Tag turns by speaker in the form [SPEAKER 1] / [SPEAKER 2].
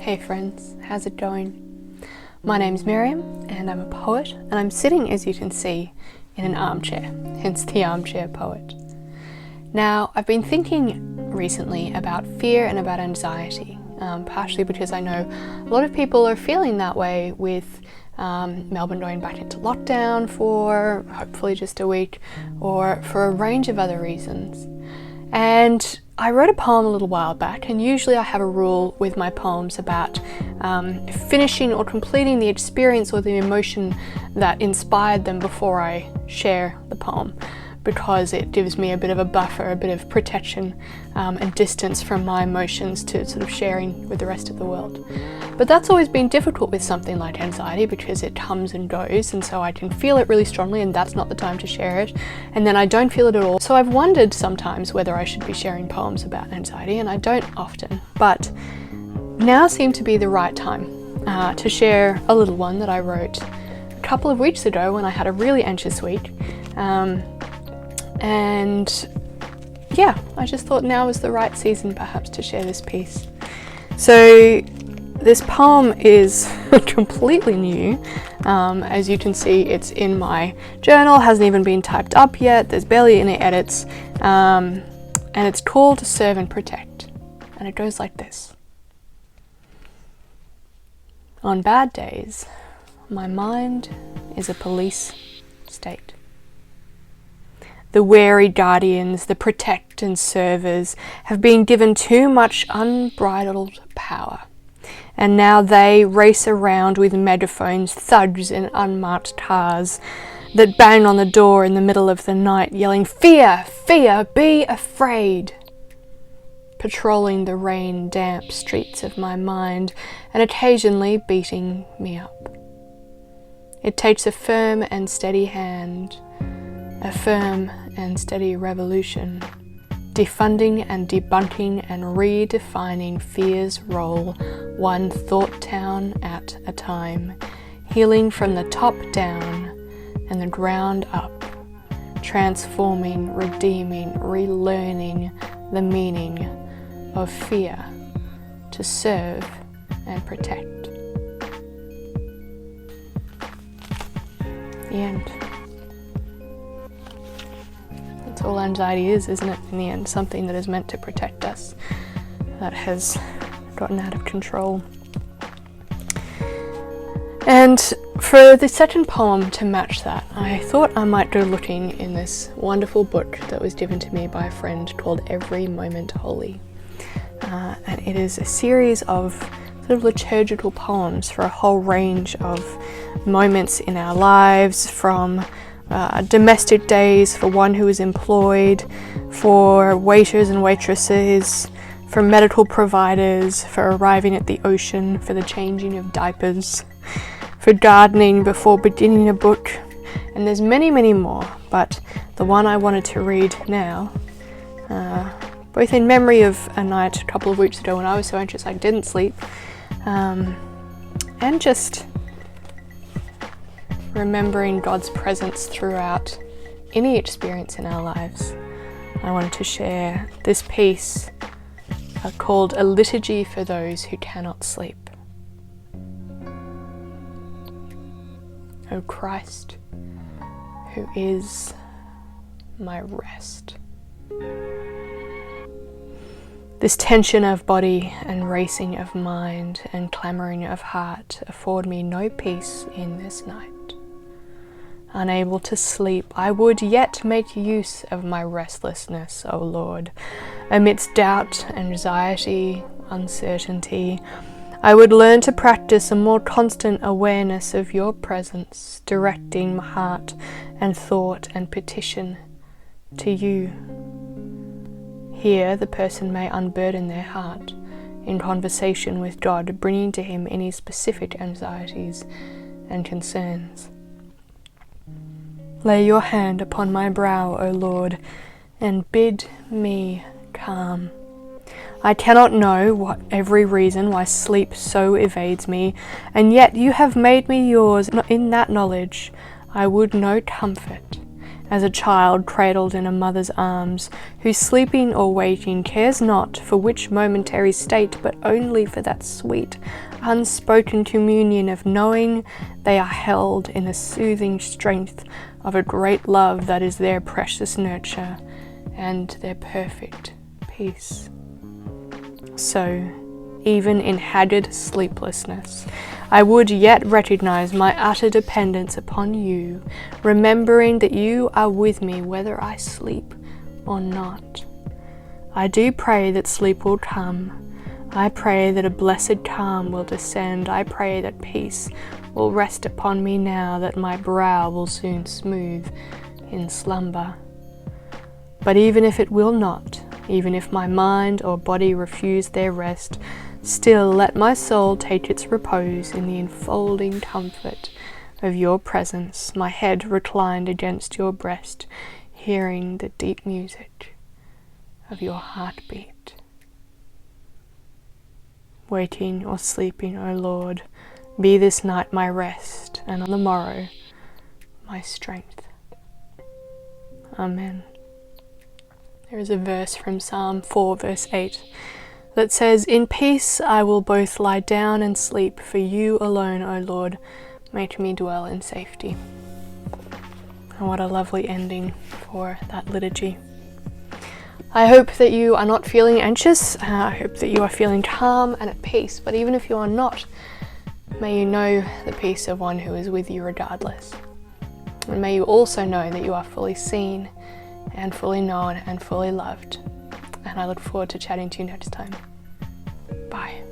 [SPEAKER 1] Hey friends, how's it going? My name's Miriam and I'm a poet, and I'm sitting, as you can see, in an armchair, hence the armchair poet. Now, I've been thinking recently about fear and about anxiety, partially because I know a lot of people are feeling that way with Melbourne going back into lockdown for hopefully just a week, or for a range of other reasons. And I wrote a poem a little while back, and usually I have a rule with my poems about finishing or completing the experience or the emotion that inspired them before I share the poem, because it gives me a bit of a buffer, a bit of protection and distance from my emotions to sort of sharing with the rest of the world. But that's always been difficult with something like anxiety, because it comes and goes, and so I can feel it really strongly and that's not the time to share it, and then I don't feel it at all. So I've wondered sometimes whether I should be sharing poems about anxiety, and I don't often, but now seemed to be the right time to share a little one that I wrote a couple of weeks ago when I had a really anxious week. And yeah, I just thought now was the right season perhaps to share this piece. So this poem is completely new. As you can see, it's in my journal, hasn't even been typed up yet, there's barely any edits, and it's called Serve and Protect, and it goes like this. On bad days, my mind is a police state. The wary guardians, the protect and servers, have been given too much unbridled power, and now they race around with megaphones, thugs in unmarked cars that bang on the door in the middle of the night, yelling, "Fear, fear, be afraid!" Patrolling the rain-damp streets of my mind and occasionally beating me up. It takes a firm and steady hand, a firm and steady revolution, defunding and debunking and redefining fear's role, one thought town at a time, healing from the top down and the ground up, transforming, redeeming, relearning the meaning of fear to serve and protect. The end. That's all anxiety is, isn't it, in the end? Something that is meant to protect us, that has gotten out of control. And for the second poem to match that, I thought I might go looking in this wonderful book that was given to me by a friend called Every Moment Holy. And it is a series of sort of liturgical poems for a whole range of moments in our lives, from domestic days for one who is employed, for waiters and waitresses, for medical providers, for arriving at the ocean, for the changing of diapers, for gardening before beginning a book, and there's many, many more, but the one I wanted to read now, both in memory of a night a couple of weeks ago when I was so anxious I didn't sleep, and just remembering God's presence throughout any experience in our lives. I wanted to share this piece called A Liturgy for Those Who Cannot Sleep. O Christ, who is my rest. This tension of body and racing of mind and clamouring of heart afford me no peace in this night. Unable to sleep, I would yet make use of my restlessness, O Lord. Amidst doubt, anxiety, uncertainty, I would learn to practice a more constant awareness of your presence, directing my heart and thought and petition to you. Here the person may unburden their heart in conversation with God, bringing to him any specific anxieties and concerns. Lay your hand upon my brow, O Lord, and bid me calm. I cannot know what every reason why sleep so evades me, and yet you have made me yours. In that knowledge I would know comfort, as a child cradled in a mother's arms, who sleeping or waking cares not for which momentary state, but only for that sweet, unspoken communion of knowing they are held in the soothing strength of a great love that is their precious nurture and their perfect peace. So, even in haggard sleeplessness, I would yet recognize my utter dependence upon you, remembering that you are with me whether I sleep or not. I do pray that sleep will come. I pray that a blessed calm will descend. I pray that peace will rest upon me now, that my brow will soon smooth in slumber. But even if it will not, even if my mind or body refuse their rest, still let my soul take its repose in the enfolding comfort of your presence, my head reclined against your breast, hearing the deep music of your heartbeat. Waking or sleeping, O Lord, be this night my rest, and on the morrow my strength. Amen. There is a verse from Psalm 4 verse 8 that says, "In peace I will both lie down and sleep, for you alone, O Lord, make me dwell in safety." And what a lovely ending for that liturgy. I hope that you are not feeling anxious. I hope that you are feeling calm and at peace. But even if you are not, may you know the peace of one who is with you regardless. And may you also know that you are fully seen and fully known and fully loved. And I look forward to chatting to you next time. Bye.